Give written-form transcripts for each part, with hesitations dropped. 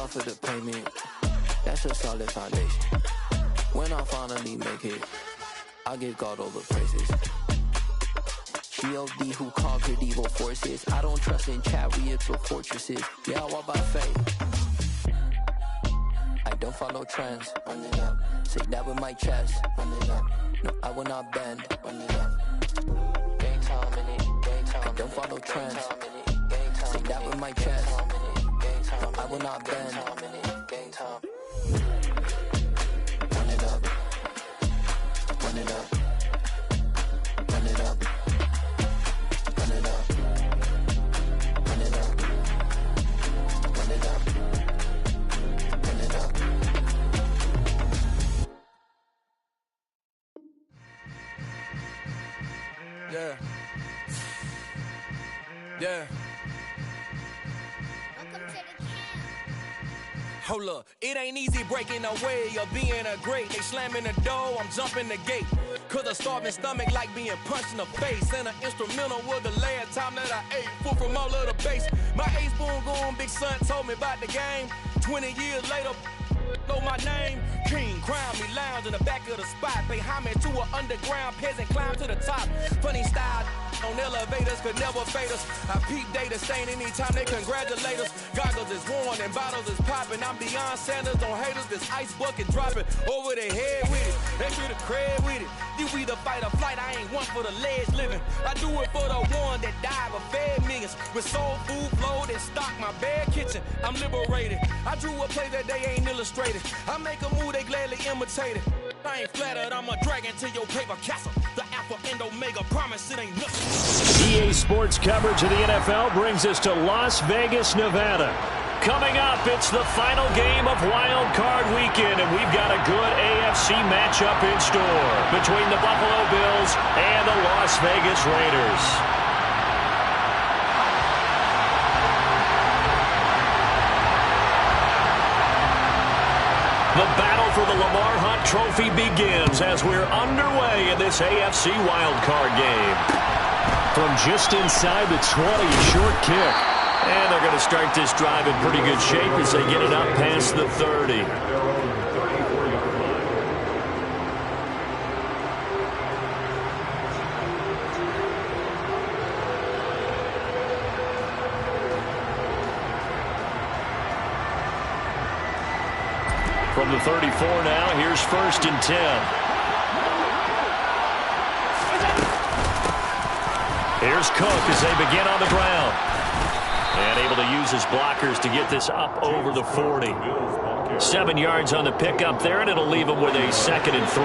enough for the payment. That's a solid foundation. When I finally make it, I give God all the praises. G.O.D. who conquered evil forces. I don't trust in chat, we build fortresses. Yeah, I walk by faith. I don't follow trends. Run it up. Say that with my chest. Run it up. No, I will not bend. Run it up. Gang time in it. Gang time. I don't follow trends. Say that with my chest. No, I will not bend. Gang time. Run it up. Run it up. Run it up. Run it up. Run it up. Run it up. Run it up. Yeah. Yeah. Hold up, it ain't easy breaking away or being a great. They slamming the door, I'm jumping the gate. Cause a starving stomach like being punched in the face. And an instrumental was the last time that I ate food from all of the base. My ace boom going, big son told me about the game. 20 years later, know my name. King, crown me, lounge in the back of the spot. Pay homage to an underground peasant, climb to the top. Funny style on elevators could never fade us. I peep data stain anytime they congratulate us. Goggles is worn and bottles is popping. I'm beyond Sanders on haters. This ice bucket dropping over their head with it. They feel the cred with it. You either fight or flight. I ain't one for the ledge living. I do it for the one that died but fed millions. With soul food flowed and stock my bad kitchen. I'm liberated. I drew a play that they ain't illustrated. I make a move they gladly imitated. I ain't flattered, I'm a dragon to your paper castle. The Alpha and Omega promise it ain't nothing. EA Sports coverage of the NFL brings us to Las Vegas, Nevada. Coming up, it's the final game of Wild Card Weekend, and we've got a good AFC matchup in store between the Buffalo Bills and the Las Vegas Raiders. The battle for the Lamar Hunt Trophy begins as we're underway in this AFC wildcard game. From just inside the 20, a short kick. And they're going to start this drive in pretty good shape as they get it up past the 30. From the 34 now, here's 1st and 10. Here's Cook as they begin on the ground. And able to use his blockers to get this up over the 40. 7 yards on the pickup there, and it'll leave him with a 2nd and 3.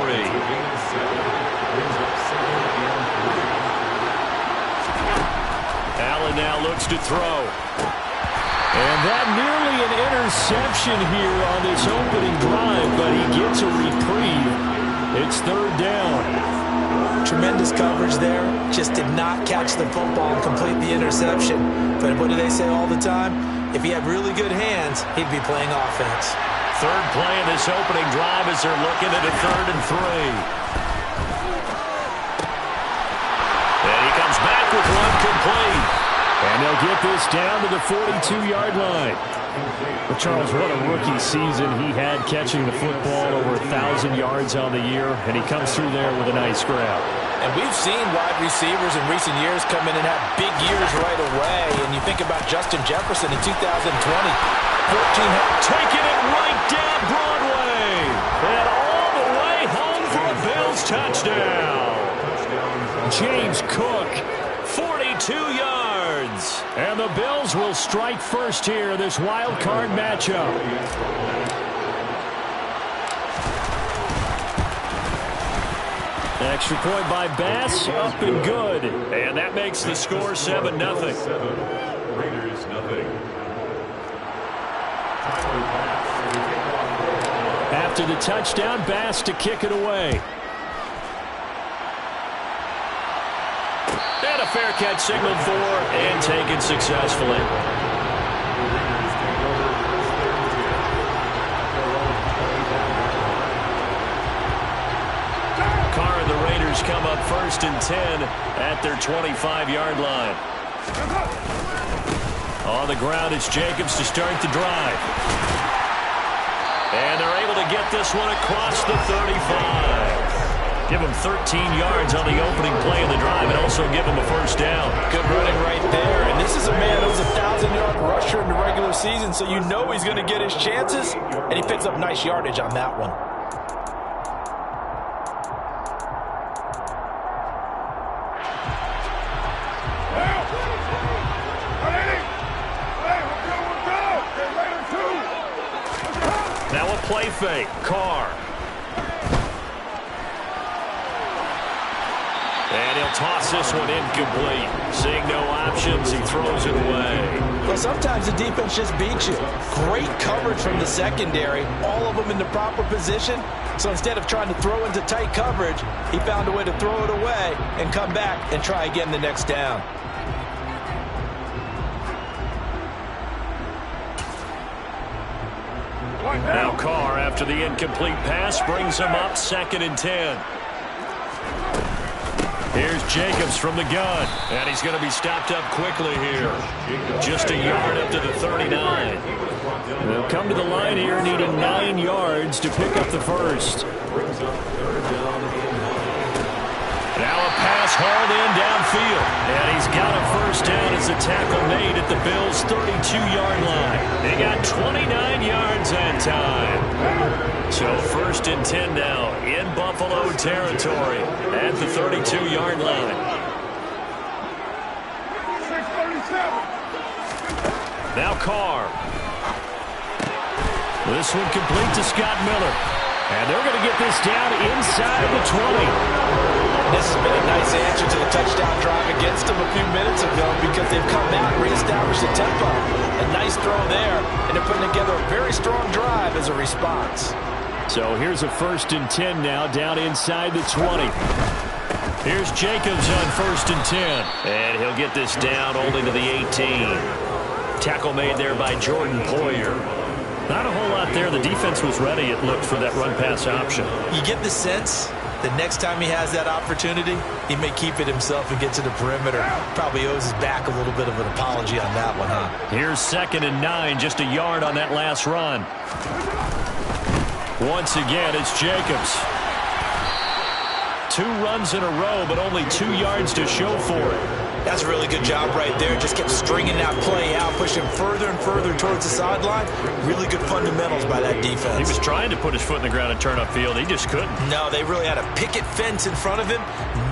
Allen now looks to throw. And that nearly an interception here on this opening drive, but he gets a reprieve. It's 3rd down. Tremendous coverage there. Just did not catch the football and complete the interception. But what do they say all the time? If he had really good hands, he'd be playing offense. 3rd play of this opening drive as they're looking at a 3rd and 3. And he comes back with one complete. And they'll get this down to the 42-yard line. Well, Charles, what a rookie season he had catching the football, over 1,000 yards on the year, and he comes through there with a nice grab. And we've seen wide receivers in recent years come in and have big years right away. And you think about Justin Jefferson in 2020. 14, taking it right down Broadway. And all the way home for a Bills touchdown. James Cook, 42 yards. And the Bills will strike first here, this wild card matchup. Extra point by Bass, up and good. And that makes the score 7-0. Raiders, nothing. After the touchdown, Bass to kick it away. And a fair catch signaled for and taken successfully. Carr and the Raiders come up 1st and 10 at their 25-yard line. On the ground, it's Jacobs to start the drive. And they're able to get this one across the 35. Give him 13 yards on the opening play of the drive and also give him a first down. Good running right there. And this is a man who's a 1,000-yard rusher in the regular season, so you know he's going to get his chances. And he picks up nice yardage on that one. Now a play fake. Carr. And he'll toss this one incomplete. Seeing no options, he throws it away. Well, sometimes the defense just beats you. Great coverage from the secondary. All of them in the proper position. So instead of trying to throw into tight coverage, he found a way to throw it away and come back and try again the next down. Now Carr, after the incomplete pass, brings him up 2nd and 10. Here's Jacobs from the gun, and he's going to be stopped up quickly here. Just a yard up to the 39. They'll come to the line here needing 9 yards to pick up the first. Now a pass hauled in downfield, and he's got a first down as the tackle made at the Bills' 32-yard line. They got 29 yards that time. So 1st and 10 now in Buffalo territory at the 32-yard line. Now Carr. This one complete to Scott Miller. And they're going to get this down inside the 20. This has been a nice answer to the touchdown drive against them a few minutes ago because they've come out and reestablished the tempo. A nice throw there, and they're putting together a very strong drive as a response. So here's a 1st and 10 now down inside the 20. Here's Jacobs on 1st and 10. And he'll get this down only to the 18. Tackle made there by Jordan Poyer. Not a whole lot there. The defense was ready, it looked, for that run-pass option. You get the sense the next time he has that opportunity, he may keep it himself and get to the perimeter. Probably owes his back a little bit of an apology on that one, huh? Here's 2nd and 9, just a yard on that last run. Once again, it's Jacobs. 2 runs in a row, but only 2 yards to show for it. That's a really good job right there. Just kept stringing that play out, pushing further and further towards the sideline. Really good fundamentals by that defense. He was trying to put his foot in the ground and turn upfield. He just couldn't. No, they really had a picket fence in front of him.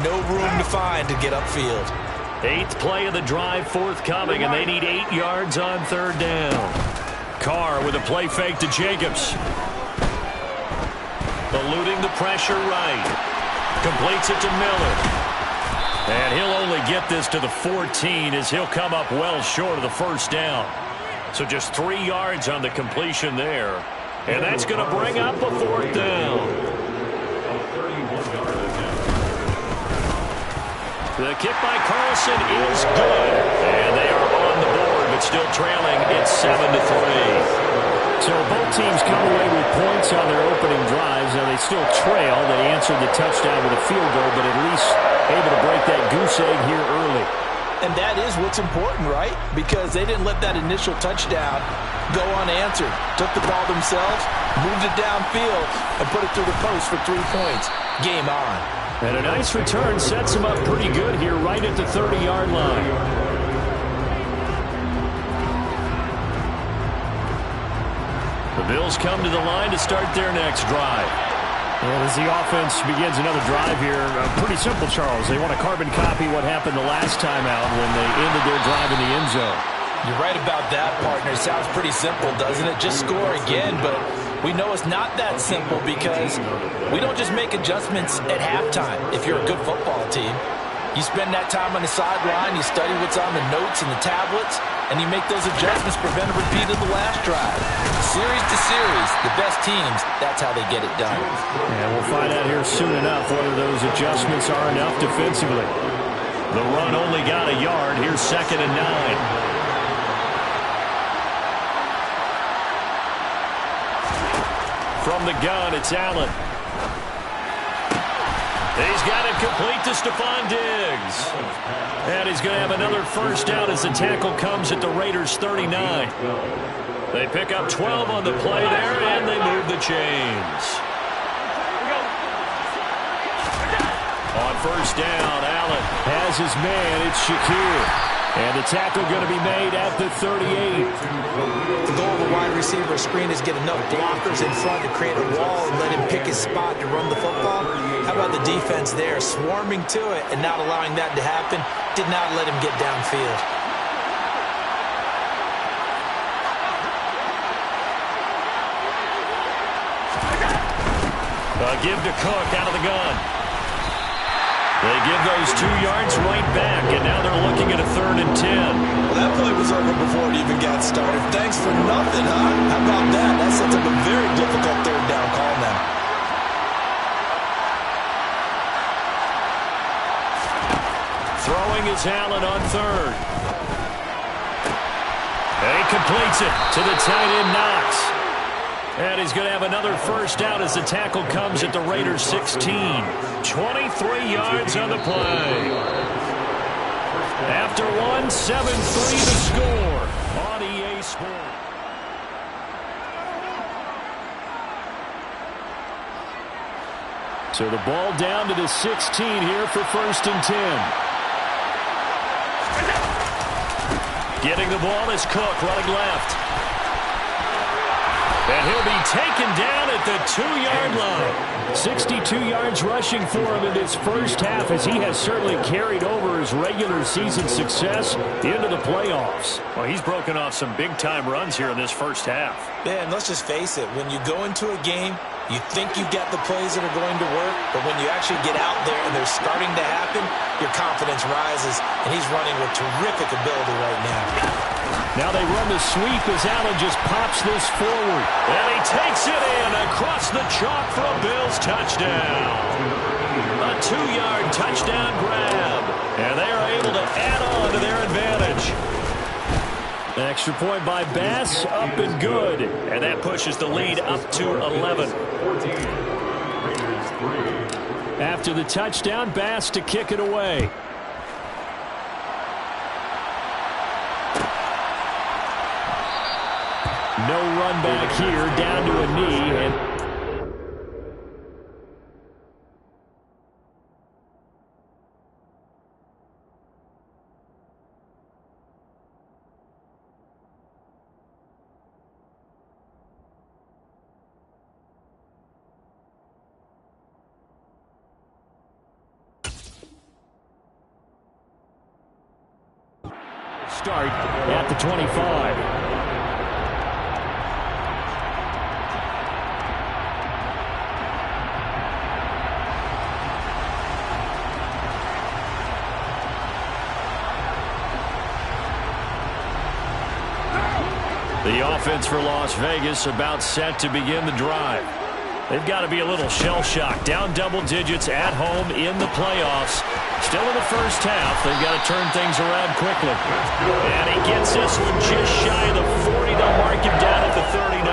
No room to find to get upfield. 8th play of the drive forthcoming, and they need 8 yards on 3rd down. Carr with a play fake to Jacobs. Eluding the pressure right. Completes it to Miller. And he'll only get this to the 14 as he'll come up well short of the first down. So just 3 yards on the completion there. And that's going to bring up a 4th down. The kick by Carlson is good. And they are on the board, but still trailing. It's 7-3. So both teams come away with points on their opening drives. Now they still trail. They answered the touchdown with a field goal, but at least able to break that goose egg here early. And that is what's important, right? Because they didn't let that initial touchdown go unanswered. Took the ball themselves, moved it downfield, and put it through the post for 3 points. Game on. And a nice return sets them up pretty good here right at the 30-yard line. The Bills come to the line to start their next drive. And as the offense begins another drive here, pretty simple, Charles. They want to carbon copy what happened the last time out when they ended their drive in the end zone. You're right about that, partner. It sounds pretty simple, doesn't it? Just score again, but we know it's not that simple because we don't just make adjustments at halftime if you're a good football team. You spend that time on the sideline, you study what's on the notes and the tablets, and you make those adjustments, prevent a repeat of the last drive. Series to series, the best teams, that's how they get it done. And we'll find out here soon enough whether those adjustments are enough defensively. The run only got a yard. Here's 2nd and 9. From the gun, it's Allen. He's got it complete to Stephon Diggs. And he's going to have another first down as the tackle comes at the Raiders' 39. They pick up 12 on the play there, and they move the chains. On first down, Allen has his man. It's Shakir. And the tackle going to be made at the 38. The goal of a wide receiver screen is get enough blockers in front to create a wall and let him pick his spot to run the football. How about the defense there, swarming to it and not allowing that to happen? Did not let him get downfield. Give to Cook out of the gun. They give those 2 yards right back, and now they're looking at a 3rd and 10. Well, that play was over before it even got started. Thanks for nothing, huh? How about that? That sets up a very difficult 3rd down call now. Throwing is Allen on 3rd. And he completes it to the tight end, Knox. And he's going to have another first down as the tackle comes at the Raiders' 16. 23 yards on the play. After 1, 7-3 the score on EA Sports. So the ball down to the 16 here for 1st and 10. Getting the ball is Cook running left. And he'll be taken down at the 2-yard line. 62 yards rushing for him in this first half, as he has certainly carried over his regular season success into the playoffs. Well, he's broken off some big-time runs here in this first half. Yeah, and let's just face it. When you go into a game, you think you've got the plays that are going to work, but when you actually get out there and they're starting to happen, your confidence rises, and he's running with terrific ability right now. Now they run the sweep as Allen just pops this forward. And he takes it in across the chalk for a Bills touchdown. A 2-yard touchdown grab. And they are able to add on to their advantage. An extra point by Bass, up and good. And that pushes the lead up to 11. After the touchdown, Bass to kick it away. No run back here, down to a knee. And start at the 25. The offense for Las Vegas about set to begin the drive. They've got to be a little shell-shocked. Down double digits at home in the playoffs. Still in the first half. They've got to turn things around quickly. And he gets this one just shy of the 40. They'll mark him down at the 39.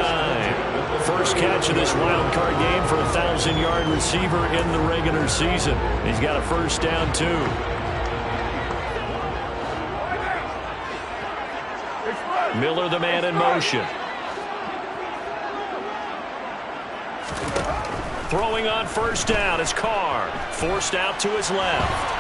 First catch of this wild card game for a 1,000-yard receiver in the regular season. He's got a first down, too. Miller, the man in motion. Throwing on first down is Carr. Forced out to his left.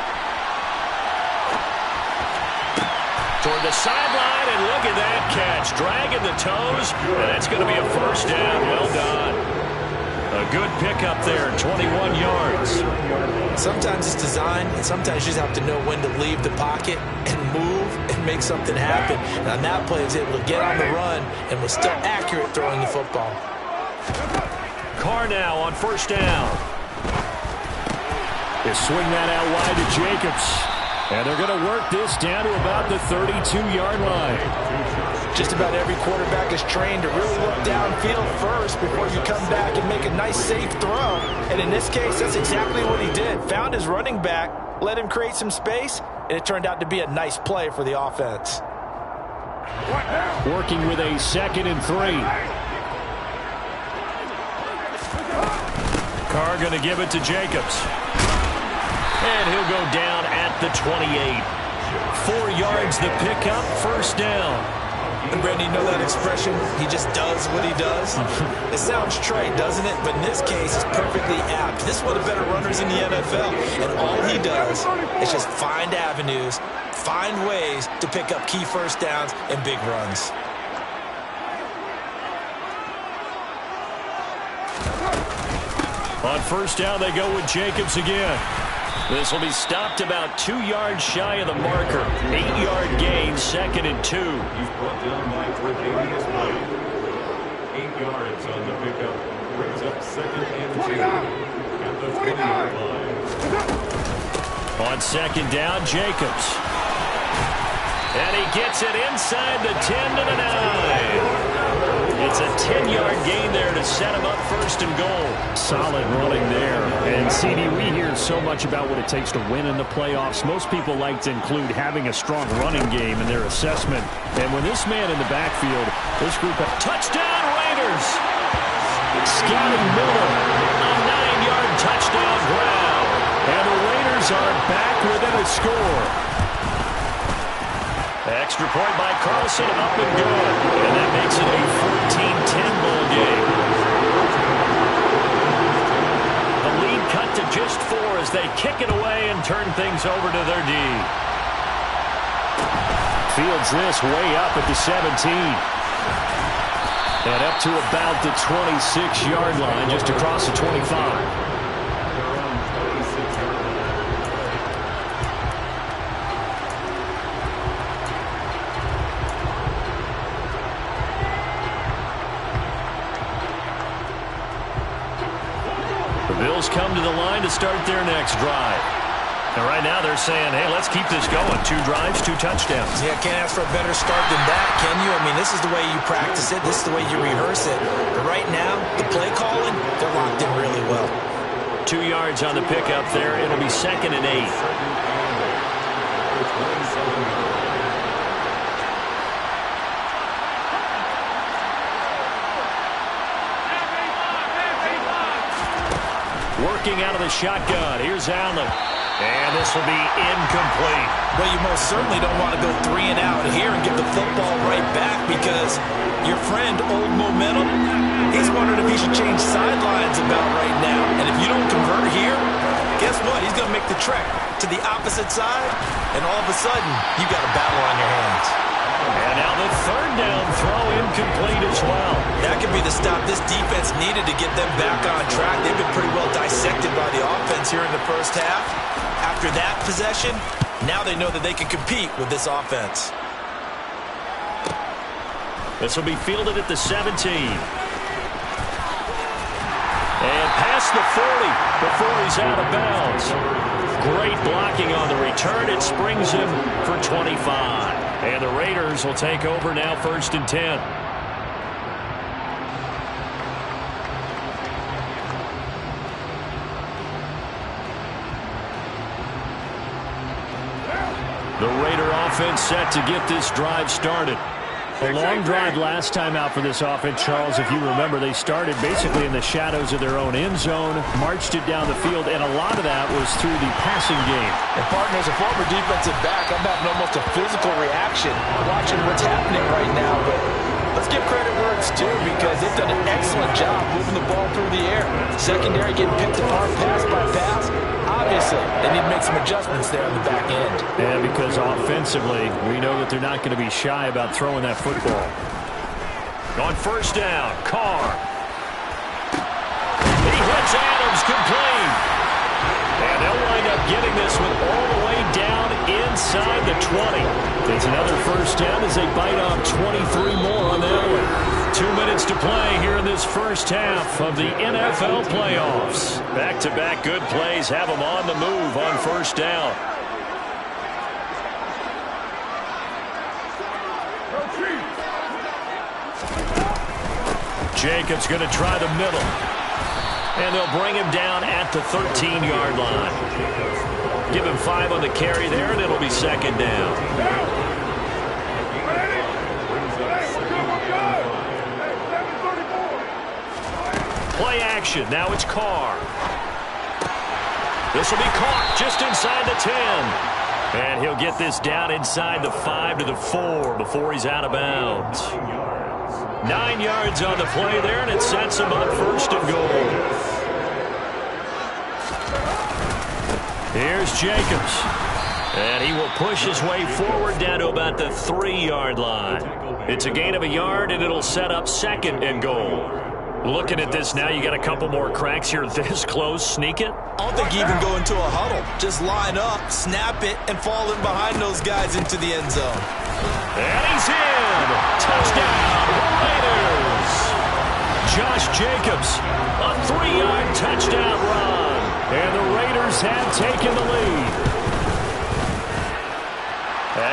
Toward the sideline, and look at that catch. Dragging the toes, and that's going to be a first down. Well done. A good pickup there, 21 yards. Sometimes it's design, and sometimes you just have to know when to leave the pocket and move and make something happen. And on that play, he was able to get on the run and was still accurate throwing the football. Carr now on first down. They swing that out wide to Jacobs. And they're going to work this down to about the 32-yard line. Just about every quarterback is trained to really look downfield first before you come back and make a nice, safe throw. And in this case, that's exactly what he did. Found his running back, let him create some space, and it turned out to be a nice play for the offense. Working with a 2nd and 3. Carr going to give it to Jacobs. And he'll go down at the 28. 4 yards the pickup, first down. And Brandon, you know that expression, he just does what he does? It sounds trite, doesn't it? But in this case, it's perfectly apt. This is one of the better runners in the NFL. And all he does is just find avenues, find ways to pick up key first downs and big runs. On first down, they go with Jacobs again. This will be stopped about 2 yards shy of the marker. 8-yard gain, 2nd and 2. He's brought down by Tre'Davious White. 8 yards on the pickup. Brings up 2nd and 2 at the 20-yard line. On 2nd down, Jacobs. And he gets it inside the 10 to the 9. It's a 10-yard gain there to set him up 1st and goal. Solid running there. And, CD, we hear so much about what it takes to win in the playoffs. Most people like to include having a strong running game in their assessment. And when this man in the backfield, this group of touchdown Raiders. Scotty Miller, a 9-yard touchdown ground. And the Raiders are back within a score. Extra point by Carlson, up and good. And that makes it a 14-10 ball game. The lead cut to just 4 as they kick it away and turn things over to their D. Fields this way up at the 17. And up to about the 26-yard line, just across the 25. Bills come to the line to start their next drive. And right now they're saying, hey, let's keep this going. 2 drives, 2 touchdowns. Yeah, can't ask for a better start than that, can you? I mean, this is the way you practice it. This is the way you rehearse it. But right now, the play calling, they're locked in really well. 2 yards on the pickup there. It'll be 2nd and 8. Working out of the shotgun. Here's Allen. And this will be incomplete. Well, you most certainly don't want to go 3 and out here and get the football right back because your friend, Old Momentum, he's wondering if he should change sidelines about right now. And if you don't convert here, guess what? He's going to make the trek to the opposite side, and all of a sudden, you got a battle on your hands. And now the 3rd down throw incomplete as well. That could be the stop this defense needed to get them back on track. They've been pretty well dissected by the offense here in the first half. After that possession, now they know that they can compete with this offense. This will be fielded at the 17. And past the 40 before he's out of bounds. Great blocking on the return. It springs him for 25. And the Raiders will take over now 1st and 10. The Raider offense set to get this drive started. A long drive last time out for this offense, Charles. If you remember, they started basically in the shadows of their own end zone, marched it down the field, and a lot of that was through the passing game. And, partner, as a former defensive back, I'm having almost a physical reaction watching what's happening right now. But let's give credit where it's due because they've done an excellent job moving the ball through the air. Secondary getting picked apart pass by pass. Obviously, they need to make some adjustments there on the back end. And because offensively, we know that they're not going to be shy about throwing that football. On first down, Carr. He hits Adams complete. And they'll wind up getting this one all the way down inside the 20. It's another first down as they bite off 23 more on that one. 2 minutes to play here in this first half of the NFL playoffs. Back-to-back good plays have them on the move on first down. Jacobs going to try the middle. And they'll bring him down at the 13-yard line. Give him 5 on the carry there, and it'll be 2nd down. Play action. Now it's Carr. This will be caught just inside the 10. And he'll get this down inside the 5 to the 4 before he's out of bounds. 9 yards on the play there, and it sets him up first and goal. Here's Jacobs. And he will push his way forward down to about the 3-yard line. It's a gain of a yard, and it'll set up second and goal. Looking at this now, you got a couple more cracks here this close. Sneak it? I don't think you even go into a huddle. Just line up, snap it, and fall in behind those guys into the end zone. And he's in! Touchdown, Raiders! Josh Jacobs, a 3-yard touchdown run. And the Raiders have taken the lead.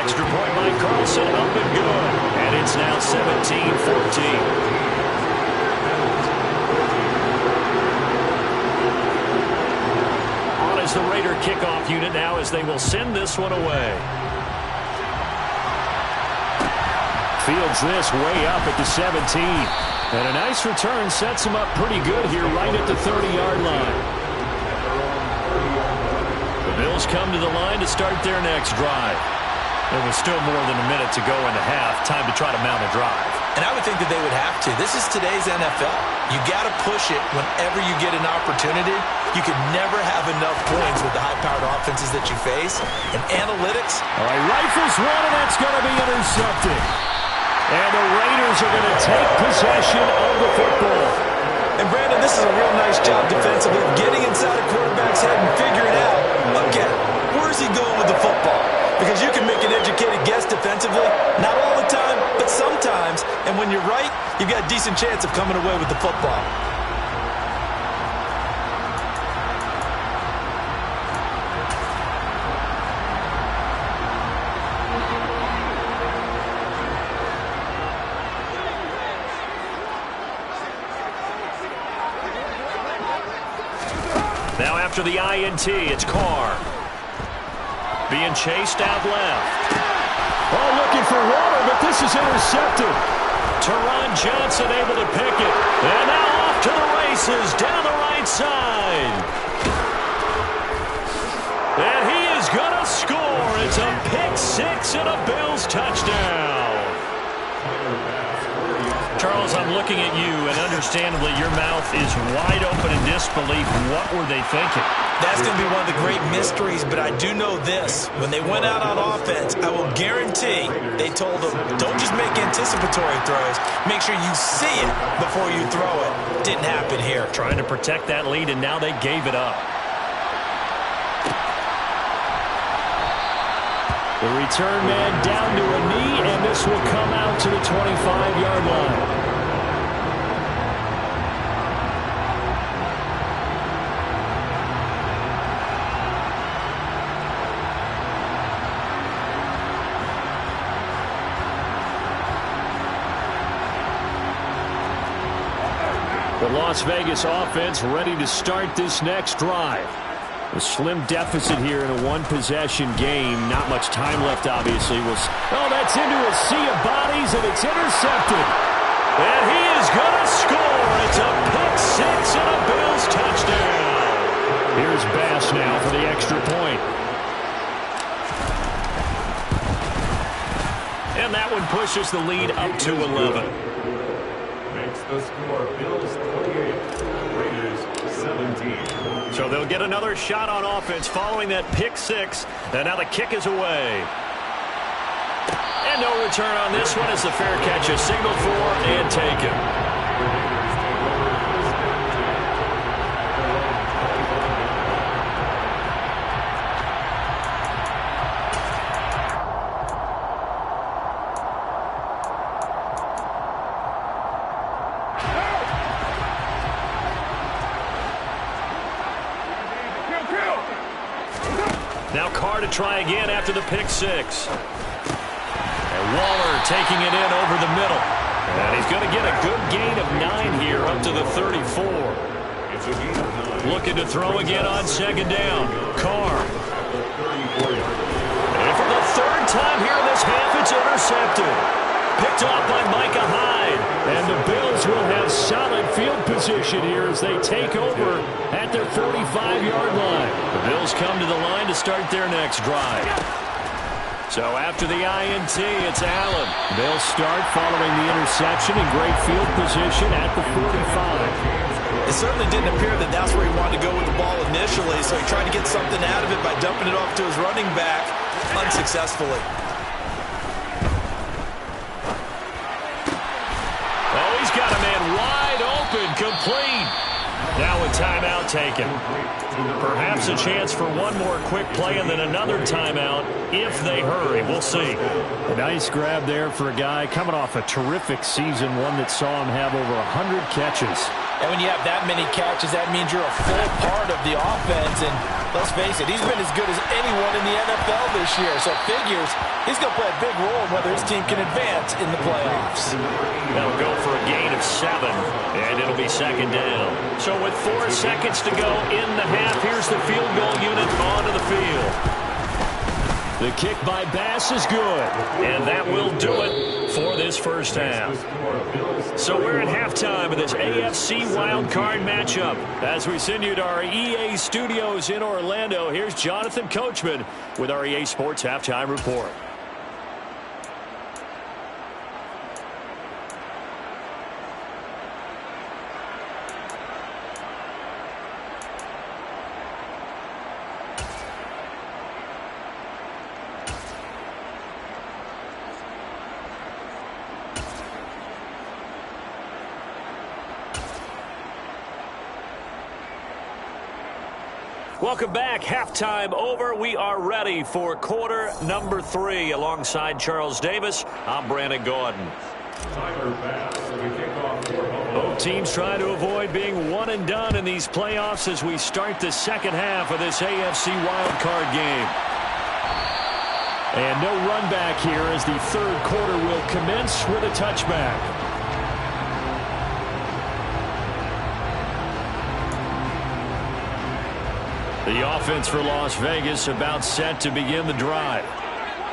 Extra point by Carlson, up and good. And it's now 17-14. The Raider kickoff unit now as they will send this one away. Fields this way up at the 17. And a nice return sets him up pretty good here right at the 30-yard line. The Bills come to the line to start their next drive. There was still more than a minute to go in the half. Time to try to mount a drive. And I would think that they would have to. This is today's NFL. You got to push it whenever you get an opportunity. You could never have enough points with the high-powered offenses that you face. And analytics. All right, rifles one, and that's going to be intercepted. And the Raiders are going to take possession of the football. And Brandon, this is a real nice job defensively, getting inside a quarterback's head and figuring out, okay, where's he going with the football? Because you can make an educated guess defensively, not all the time, but sometimes. And when you're right, you've got a decent chance of coming away with the football. Now after the INT, it's Carr. Being chased out left. Oh, looking for water, but this is intercepted. Teron Johnson able to pick it. And now off to the races down the right side. And he is going to score. It's a pick six and a Bills touchdown. Charles, I'm looking at you, and understandably your mouth is wide open in disbelief. What were they thinking? That's going to be one of the great mysteries, but I do know this. When they went out on offense, I will guarantee they told them, don't just make anticipatory throws. Make sure you see it before you throw it. Didn't happen here. Trying to protect that lead, and now they gave it up. The return man down to a knee, and this will come out to the 25-yard line. The Las Vegas offense ready to start this next drive. A slim deficit here in a one-possession game. Not much time left, obviously. Oh, that's into a sea of bodies, and it's intercepted. And he is going to score. It's a pick six and a Bills touchdown. Here's Bass now for the extra point. And that one pushes the lead up to 11. Makes the score Bills 28, Raiders 17. So they'll get another shot on offense following that pick six. And now the kick is away. And no return on this one as the fair catch is signaled for and taken. Now Carr to try again after the pick six. And Waller taking it in over the middle. And he's going to get a good gain of 9 here up to the 34. Looking to throw again on second down. Carr. And for the third time here in this half, it's intercepted. Picked off by Micah Hyde. And the Bills will have solid field position here as they take over at their 45-yard line. The Bills come to the line to start their next drive. So after the INT, it's Allen. They'll start following the interception in great field position at the 45. It certainly didn't appear that that's where he wanted to go with the ball initially, so he tried to get something out of it by dumping it off to his running back unsuccessfully. Oh, he's got a man wide open, complete. Now a timeout taken. Perhaps a chance for one more quick play and then another timeout if they hurry. We'll see. A nice grab there for a guy coming off a terrific season, one that saw him have over 100 catches. And when you have that many catches, that means you're a full part of the offense. And let's face it, he's been as good as anyone in the NFL this year. So it figures he's going to play a big role in whether his team can advance in the playoffs. That'll go for a gain of 7, and it'll be second down. So with 4 seconds to go in the half, here's the field goal unit onto the field. The kick by Bass is good, and that will do it for this first half. So we're at halftime of this AFC wildcard matchup. As we send you to our EA studios in Orlando, here's Jonathan Coachman with our EA Sports Halftime Report. Welcome back. Halftime over. We are ready for quarter number 3. Alongside Charles Davis, I'm Brandon Gordon. Both teams trying to avoid being one and done in these playoffs as we start the second half of this AFC wildcard game. And no run back here as the third quarter will commence with a touchback. The offense for Las Vegas about set to begin the drive.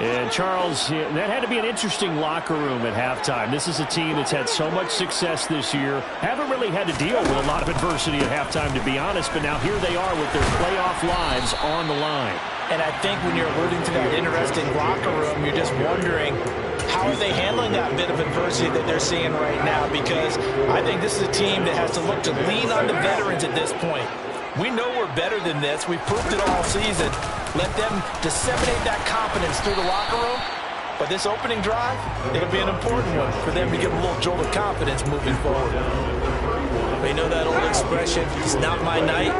And Charles, that had to be an interesting locker room at halftime. This is a team that's had so much success this year. Haven't really had to deal with a lot of adversity at halftime, to be honest. But now here they are with their playoff lives on the line. And I think when you're alluding to that interesting locker room, you're just wondering, how are they handling that bit of adversity that they're seeing right now? Because I think this is a team that has to look to lean on the veterans at this point. We know we're better than this. We've proved it all season. Let them disseminate that confidence through the locker room. But this opening drive, it'll be an important one for them to get a little jolt of confidence moving forward. You know that old expression, it's not my night?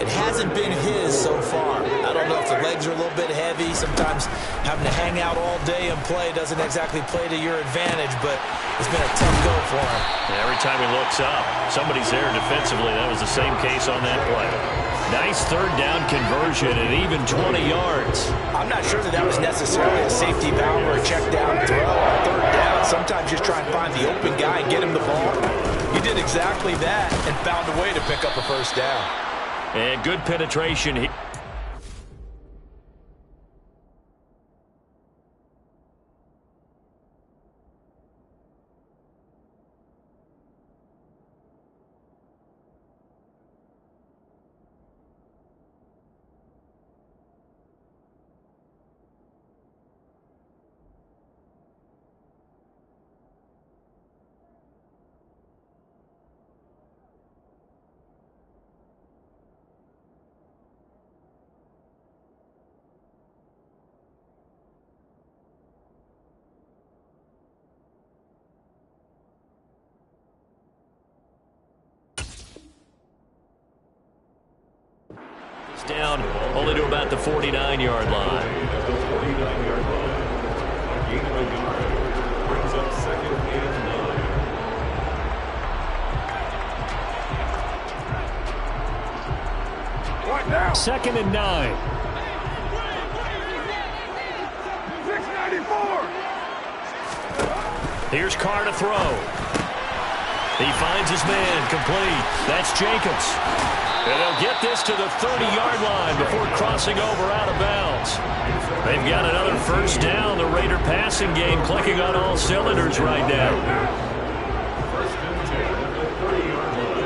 It hasn't been his so far. I don't know if the legs are a little bit heavy. Sometimes having to hang out all day and play doesn't exactly play to your advantage, but it's been a tough go for him. Every time he looks up, somebody's there defensively. That was the same case on that play. Nice third down conversion at even 20 yards. I'm not sure that was necessarily a safety valve or a check down throw on third down. Sometimes you just try and find the open guy and get him the ball. He did exactly that and found a way to pick up a first down. And good penetration here. Down only to about the 49-yard line. Brings up second and 9. Second and 9. 694. Here's Carr to throw. He finds his man, complete. That's Jacobs. And they'll get this to the 30-yard line before crossing over out of bounds. They've got another first down. The Raider passing game clicking on all cylinders right now. First and 10 at the 30-yard line.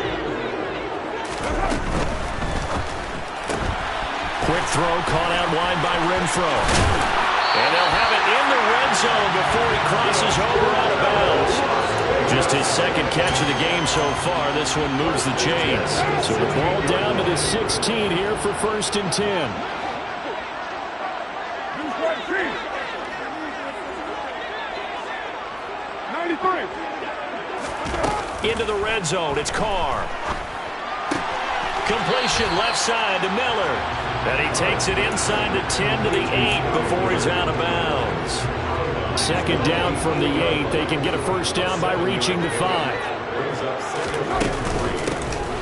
Quick throw caught out wide by Renfro. And they'll have it in the red zone before he crosses over out of bounds. Just his second catch of the game so far. This one moves the chains. So the ball down to the 16 here for 1st and 10. Into the red zone. It's Carr. Completion left side to Miller. And he takes it inside the 10 to the 8 before he's out of bounds. 2nd down from the 8. They can get a 1st down by reaching the 5.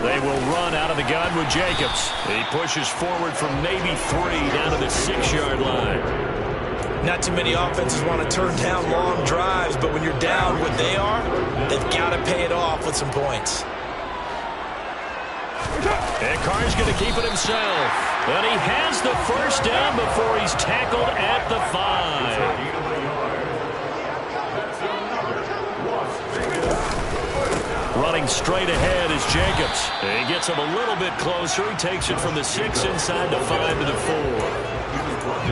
They will run out of the gun with Jacobs. He pushes forward from maybe 3 down to the 6-yard line. Not too many offenses want to turn down long drives, but when you're down what they are, they've got to pay it off with some points. And Carr's going to keep it himself. And he has the 1st down before he's tackled at the 5. Running straight ahead is Jacobs. He gets him a little bit closer. He takes it from the 6 inside the 5 to the 4.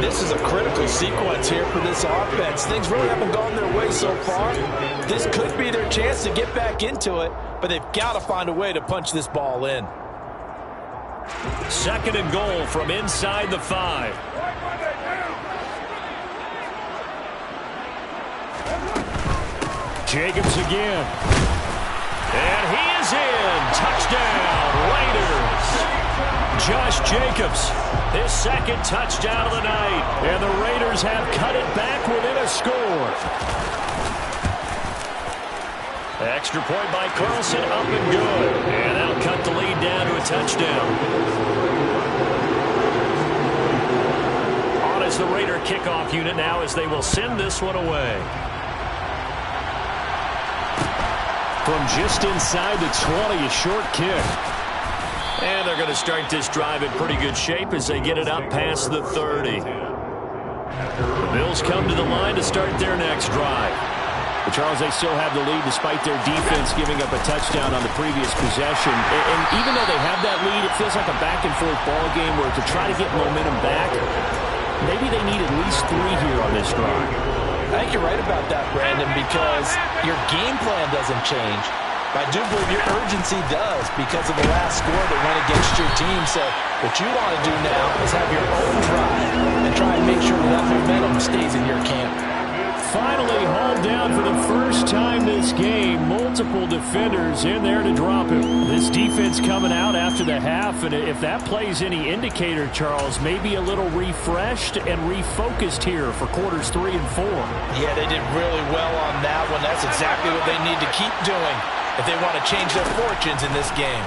This is a critical sequence here for this offense. Things really haven't gone their way so far. This could be their chance to get back into it, but they've got to find a way to punch this ball in. 2nd and goal from inside the 5. Jacobs again. And he is in. Touchdown, Raiders. Josh Jacobs, his 2nd touchdown of the night. And the Raiders have cut it back within a score. Extra point by Carlson, up and good. And that'll cut the lead down to a touchdown. On is the Raider kickoff unit now as they will send this one away. From just inside the 20, a short kick. And they're going to start this drive in pretty good shape as they get it up past the 30. The Bills come to the line to start their next drive. But Charles, they still have the lead despite their defense giving up a touchdown on the previous possession. And even though they have that lead, it feels like a back-and-forth ball game where to try to get momentum back, maybe they need at least 3 here on this drive. I think you're right about that, Brandon, because your game plan doesn't change. I do believe your urgency does because of the last score that went against your team. So what you want to do now is have your own drive and try and make sure that momentum stays in your camp. Finally hauled down for the first time this game. Multiple defenders in there to drop him. This defense coming out after the half, and if that plays any indicator, Charles, maybe a little refreshed and refocused here for quarters 3 and 4. Yeah, they did really well on that one. That's exactly what they need to keep doing if they want to change their fortunes in this game.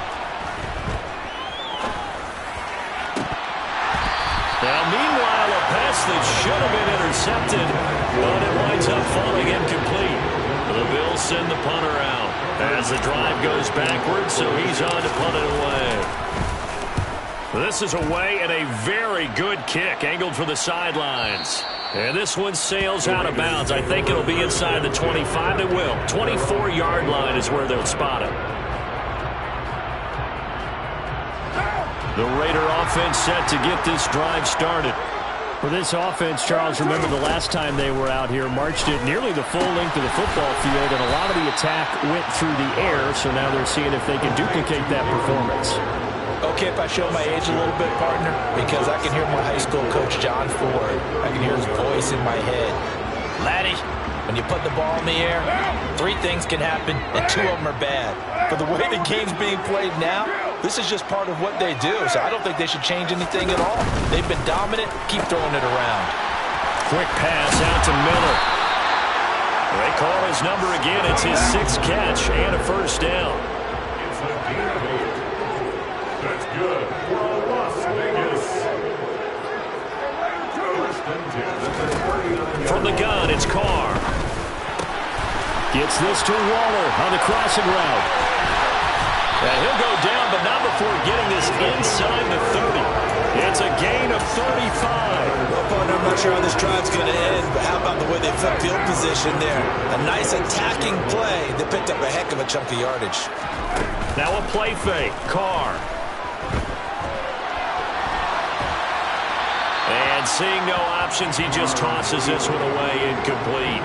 Now, meanwhile, a pass that should have been intercepted, but it winds up falling incomplete. The Bills send the punter out as the drive goes backwards, so he's on to punt it away. This is away and a very good kick, angled for the sidelines. And this one sails out of bounds. I think it'll be inside the 25. It will. 24-yard line is where they'll spot it. The Raider offense set to get this drive started. For this offense, Charles, remember the last time they were out here, marched it nearly the full length of the football field, and a lot of the attack went through the air, so now they're seeing if they can duplicate that performance. Okay, if I show my age a little bit, partner, because I can hear my high school coach, John Ford. I can hear his voice in my head. Laddie, when you put the ball in the air, 3 things can happen, and 2 of them are bad. But the way the game's being played now, this is just part of what they do, so I don't think they should change anything at all. They've been dominant. Keep throwing it around. Quick pass out to Miller. They call his number again. It's his 6th catch and a first down. It's a gain of 8. That's good for Las Vegas. First and 10. From the gun, it's Carr. Gets this to Waller on the crossing route. And he'll go down, but not before getting this inside the 30. It's a gain of 35. Well, partner, I'm not sure how this drive's going to end, but how about the way they flipped field position there? A nice attacking play that picked up a heck of a chunk of yardage. Now a play fake. Carr. And And seeing no options, he just tosses this one away, incomplete.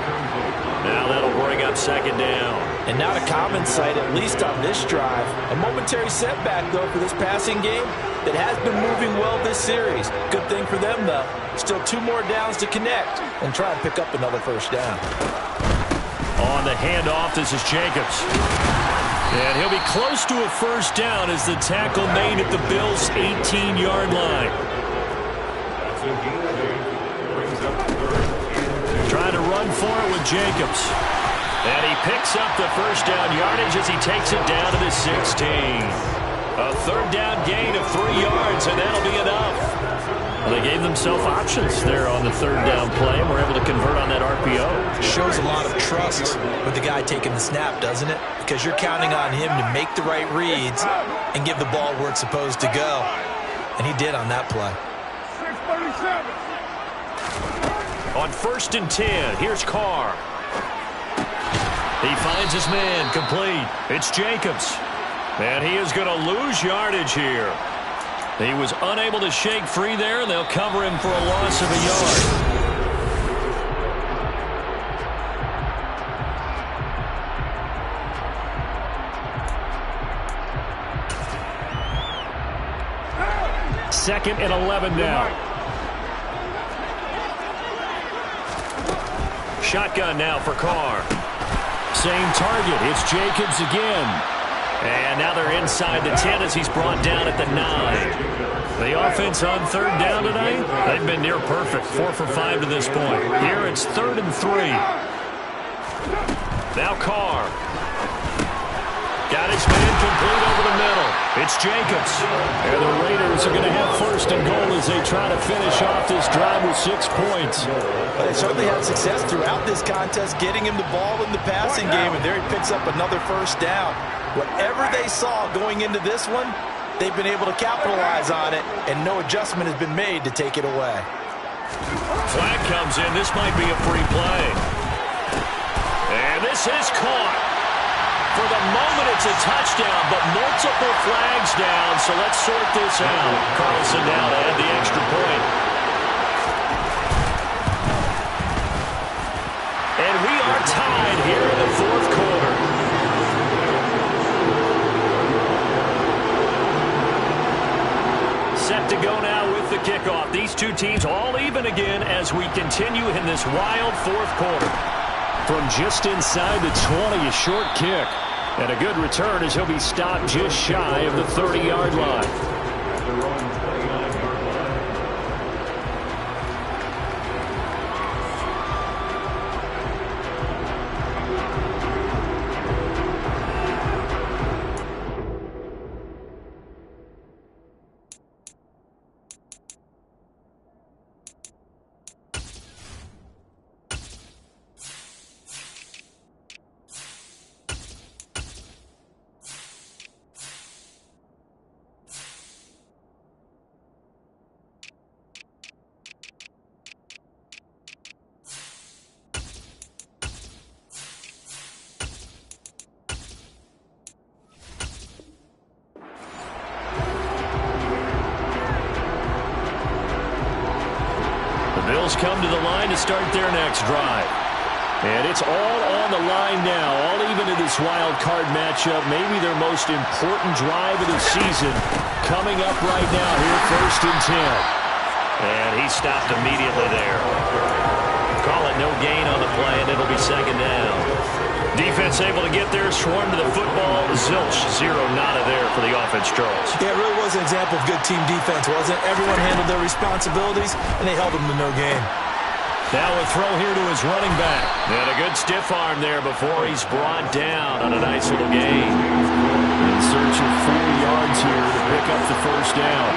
Now that'll bring up second down. And not a common sight, at least on this drive. A momentary setback, though, for this passing game that has been moving well this series. Good thing for them, though. Still 2 more downs to connect and try and pick up another first down. On the handoff, this is Jacobs. And he'll be close to a first down as the tackle made at the Bills' 18-yard line. Trying to run for it with Jacobs. And he picks up the first down yardage as he takes it down to the 16. A third down gain of 3 yards, and that'll be enough. Well, they gave themselves options there on the third down play, and were able to convert on that RPO. Shows a lot of trust with the guy taking the snap, doesn't it? Because you're counting on him to make the right reads and give the ball where it's supposed to go. And he did on that play. 637. On 1st and 10, here's Carr. He finds his man, complete. It's Jacobs. And he is going to lose yardage here. He was unable to shake free there, and they'll cover him for a loss of a yard. Second and 11 now. Shotgun now for Carr. Same target. It's Jacobs again. And now they're inside the 10 as he's brought down at the 9. The offense on third down tonight, they've been near perfect. 4 for 5 to this point. Here it's 3rd and 3. Now Carr. Got his man complete over the middle. It's Jacobs. And the Raiders are going to have 1st and goal as they try to finish off this drive with 6 points. But they certainly had success throughout this contest, getting him the ball in the passing game, and there he picks up another first down. Whatever they saw going into this one, they've been able to capitalize on it, and no adjustment has been made to take it away. Flag comes in. This might be a free play. And this is caught. For the moment, it's a touchdown, but multiple flags down, so let's sort this out. Carlson now to add the extra point. And we are tied here in the 4th quarter. Set to go now with the kickoff. These two teams all even again as we continue in this wild 4th quarter. From just inside the 20, a short kick. And a good return as he'll be stopped just shy of the 30-yard line. Bills come to the line to start their next drive. And it's all on the line now, all even in this wild card matchup. Maybe their most important drive of the season coming up right now here, 1st and 10. And he stopped immediately there. Call it no gain on the play, and it'll be 2nd down. Defense able to get there, swarm to the football. Zilch, 0 nada there for the offense, Charles. Yeah, it really was an example of good team defense, wasn't it? Everyone handled their responsibilities, and they held them to no gain. Now a throw here to his running back. And a good stiff arm there before he's brought down on a nice little gain. In search of 4 yards here to pick up the first down.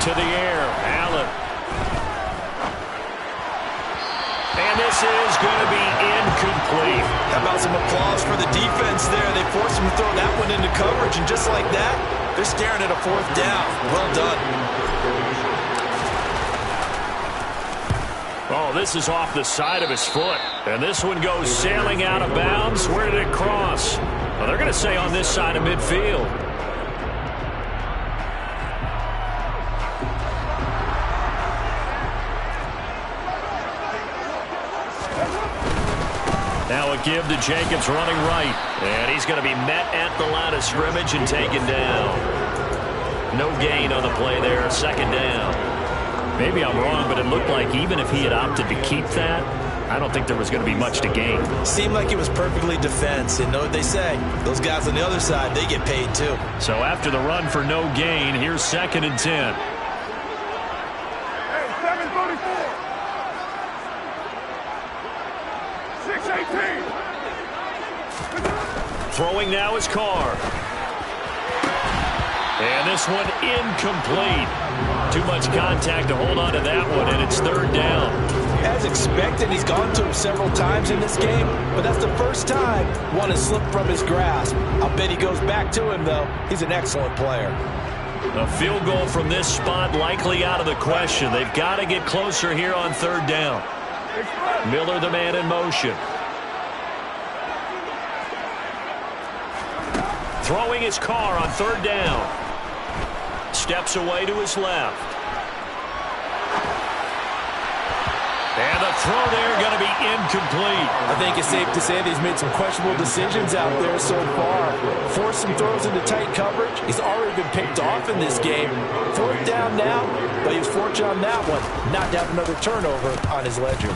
To the air, Allen. And this is going to be incomplete. How about some applause for the defense there? They forced him to throw that one into coverage, and just like that, they're staring at a 4th down. Well done. Oh, Oh, this is off the side of his foot. And this one goes sailing out of bounds. Where did it cross? Well, they're going to say on this side of midfield. Now a give to Jacobs running right. And he's going to be met at the line of scrimmage and taken down. No gain on the play there. Second down. Maybe I'm wrong, but it looked like even if he had opted to keep that, I don't think there was going to be much to gain. Seemed like it was perfectly defense. And know what they say? Those guys on the other side, they get paid too. So after the run for no gain, here's 2nd and 10. Hey, 7:34. 6:18. Throwing now is Carr. And this one incomplete. Too much contact to hold on to that one, and it's 3rd down. As expected, he's gone to him several times in this game, but that's the first time one has slipped from his grasp. I'll bet he goes back to him, though. He's an excellent player. A field goal from this spot likely out of the question. They've got to get closer here on 3rd down. Miller, the man in motion. Throwing his Carr on 3rd down. Steps away to his left. And the throw there going to be incomplete. I think it's safe to say that he's made some questionable decisions out there so far. Forced some throws into tight coverage. He's already been picked off in this game. 4th down now, but he was fortunate on that one not to have another turnover on his ledger.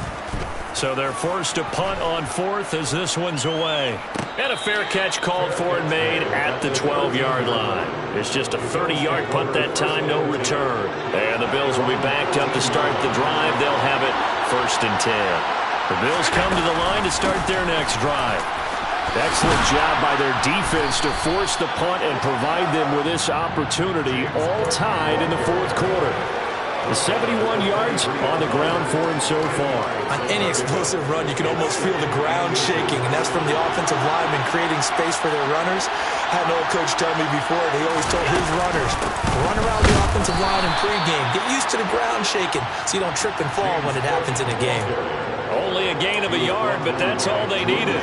So they're forced to punt on 4th as this one's away. And a fair catch called for and made at the 12-yard line. It's just a 30-yard punt that time, no return. And the Bills will be backed up to start the drive. They'll have it 1st and 10. The Bills come to the line to start their next drive. Excellent job by their defense to force the punt and provide them with this opportunity, all tied in the 4th quarter. The 71 yards on the ground for him so far. On any explosive run, you can almost feel the ground shaking, and that's from the offensive linemen creating space for their runners. I had an old coach tell me before, they always told his runners, run around the offensive line in pregame. Get used to the ground shaking so you don't trip and fall when it happens in a game. Only a gain of a yard, but that's all they needed.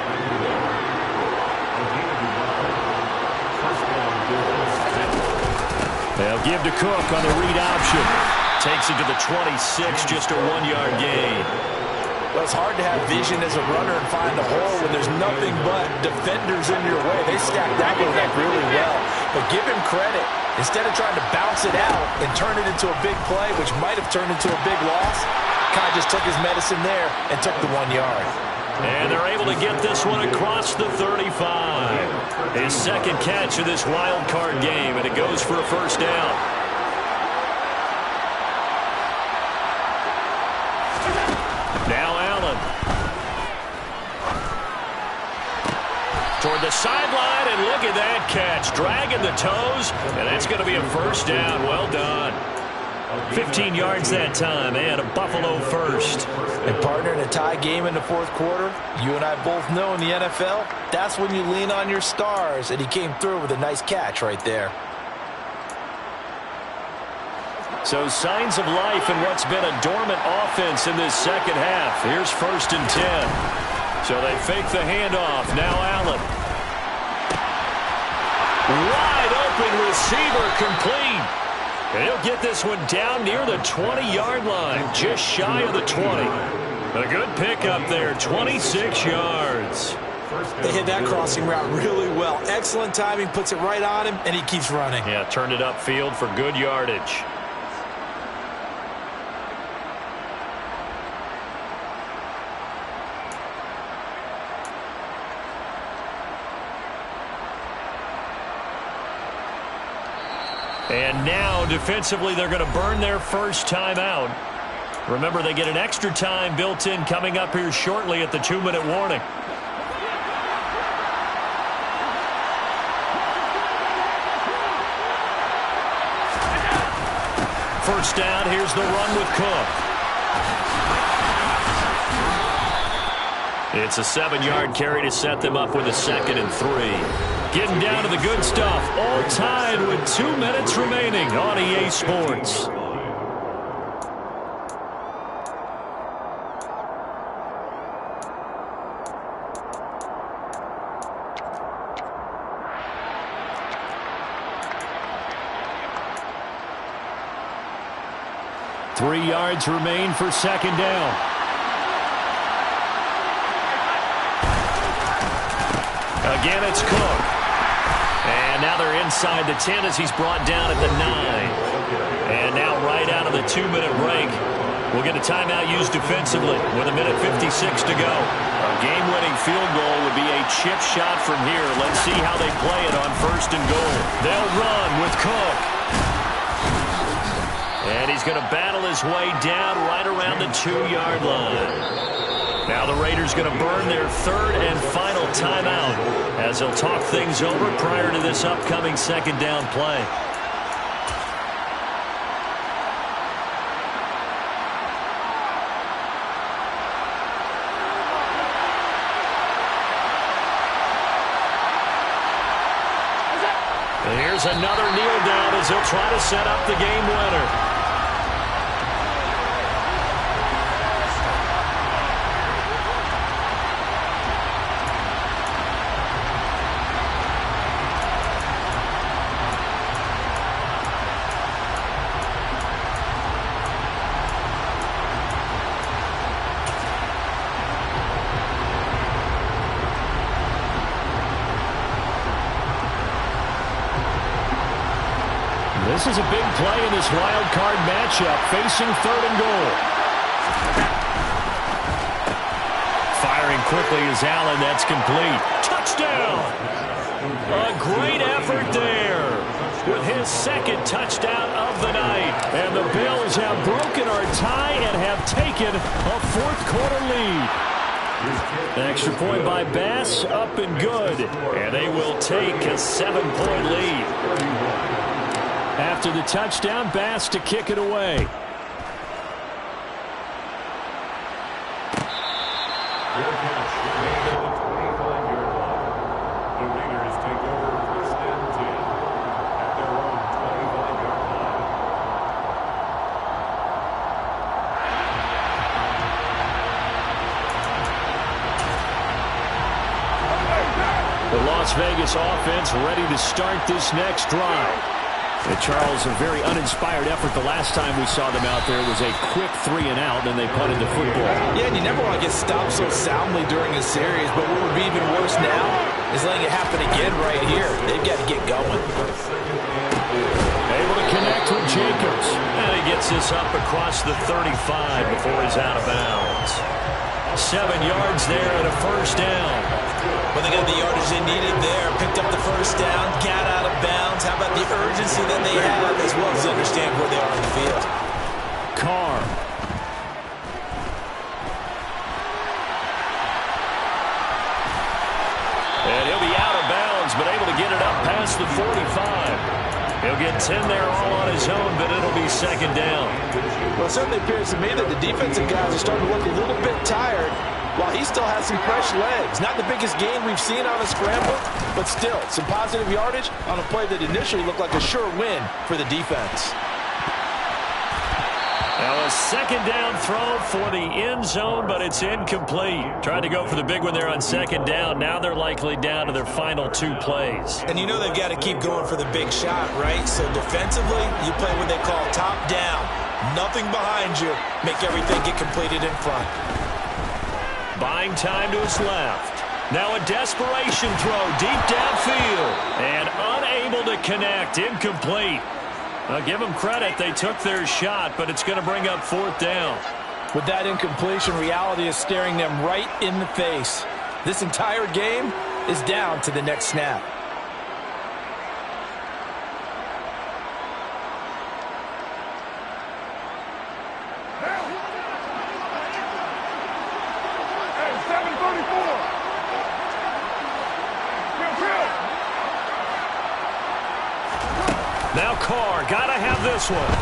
They'll give to Cook on the read option. Takes it to the 26, just a 1-yard gain. Well, it's hard to have vision as a runner and find a hole when there's nothing but defenders in your way. They stacked that one up really well. But give him credit. Instead of trying to bounce it out and turn it into a big play, which might have turned into a big loss, Kai just took his medicine there and took the 1 yard. And they're able to get this one across the 35. His 2nd catch of this wild card game, and it goes for a 1st down. Now Allen. Toward the sideline, and look at that catch. Dragging the toes, and that's going to be a 1st down. Well done. 15 yards that time, and a Buffalo 1st. And partner, in a tie game in the 4th quarter, you and I both know in the NFL, that's when you lean on your stars, and he came through with a nice catch right there. So signs of life in what's been a dormant offense in this 2nd half. Here's 1st and 10. So they fake the handoff. Now Allen. Wide open receiver, complete. And he'll get this one down near the 20-yard line, just shy of the 20. A good pickup there, 26 yards. They hit that crossing route really well. Excellent timing, puts it right on him, and he keeps running. Yeah, turned it upfield for good yardage. And now, defensively, they're going to burn their first time out. Remember, they get an extra time built in coming up here shortly at the 2-minute warning. First down, here's the run with Cook. It's a 7-yard carry to set them up with a 2nd and 3. Getting down to the good stuff, all tied with 2 minutes remaining on EA Sports. 3 yards remain for second down. Again, it's Cook. And now they're inside the 10 as he's brought down at the 9. And now right out of the 2-minute break, we'll get a timeout used defensively with 1:56 to go. A game-winning field goal would be a chip shot from here. Let's see how they play it on 1st and goal. They'll run with Cook. And he's going to battle his way down right around the 2-yard line. Now the Raiders going to burn their 3rd and final timeout as they'll talk things over prior to this upcoming second down play. And here's another kneel down as they'll try to set up the game winner. This is a big play in this wild card matchup, facing 3rd and goal. Firing quickly is Allen. That's complete. Touchdown! A great effort there with his 2nd touchdown of the night. And the Bills have broken our tie and have taken a 4th quarter lead. An extra point by Bass, up and good. And they will take a 7-point lead. After the touchdown, Bass to kick it away. Good catch. Made at the 25-yard line. The Raiders take over 1st and 10 at their own 25-yard line. The Las Vegas offense ready to start this next drive. Charles, a very uninspired effort. The last time we saw them out there was a quick 3 and out, and they punted the football. Yeah, and you never want to get stopped so soundly during a series, but what would be even worse now is letting it happen again right here. They've got to get going. Able to connect with Jacobs. And he gets this up across the 35 before he's out of bounds. 7 yards there and a 1st down. Well, they got the yardage they needed there. Picked up the 1st down, got out of bounds. How about the urgency that they have as well as understand where they are in the field? Carr. And he'll be out of bounds, but able to get it up past the 45. He'll get 10 there all on his own, but it'll be 2nd down. Well, it certainly appears to me that the defensive guys are starting to look a little bit tired while he still has some fresh legs. Not the biggest gain we've seen on a scramble, but still some positive yardage on a play that initially looked like a sure win for the defense. Now a 2nd down throw for the end zone, but it's incomplete. Tried to go for the big one there on 2nd down. Now they're likely down to their final 2 plays. And you know they've got to keep going for the big shot, right? So defensively, you play what they call top down. Nothing behind you. Make everything get completed in front. Buying time to his left. Now a desperation throw deep downfield. And unable to connect. Incomplete. I'll give them credit. They took their shot, but it's going to bring up 4th down. With that incompletion, reality is staring them right in the face. This entire game is down to the next snap. Now Carr, gotta have this one.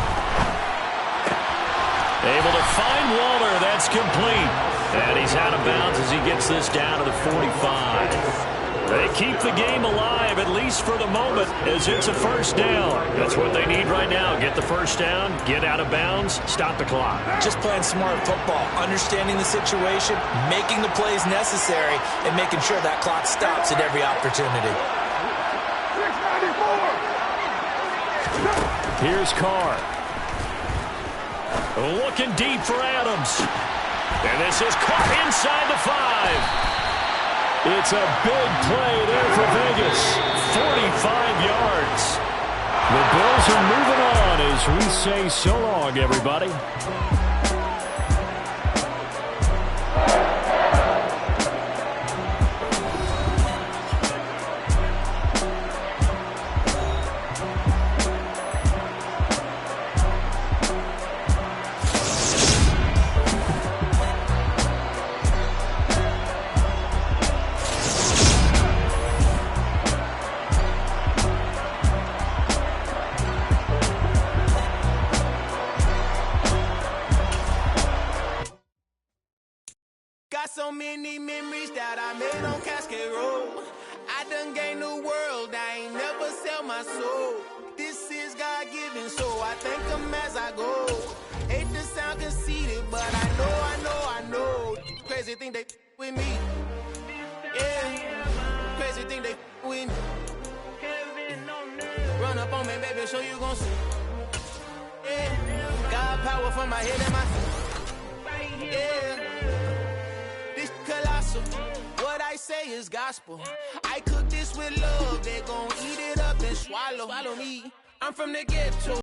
Able to find Waller, that's complete. And he's out of bounds as he gets this down to the 45. They keep the game alive, at least for the moment, as it's a 1st down. That's what they need right now. Get the 1st down, get out of bounds, stop the clock. Just playing smart football, understanding the situation, making the plays necessary, and making sure that clock stops at every opportunity. Here's Carr. Looking deep for Adams. And this is caught inside the 5. It's a big play there for Vegas. 45 yards. The Bills are moving on as we say so long, everybody. Got so many memories that I made on Cascade Road. I done gained the world, I ain't never sell my soul. This is God-given, so I thank him as I go. Hate to sound conceited, but I know. Crazy thing they with me. Yeah, crazy thing they with me. Run up on me, baby, so you gon' see. Yeah, God power from my head and my feet. Yeah. Colossal. What I say is gospel. I cook this with love. They gon' eat it up and swallow me. I'm from the ghetto.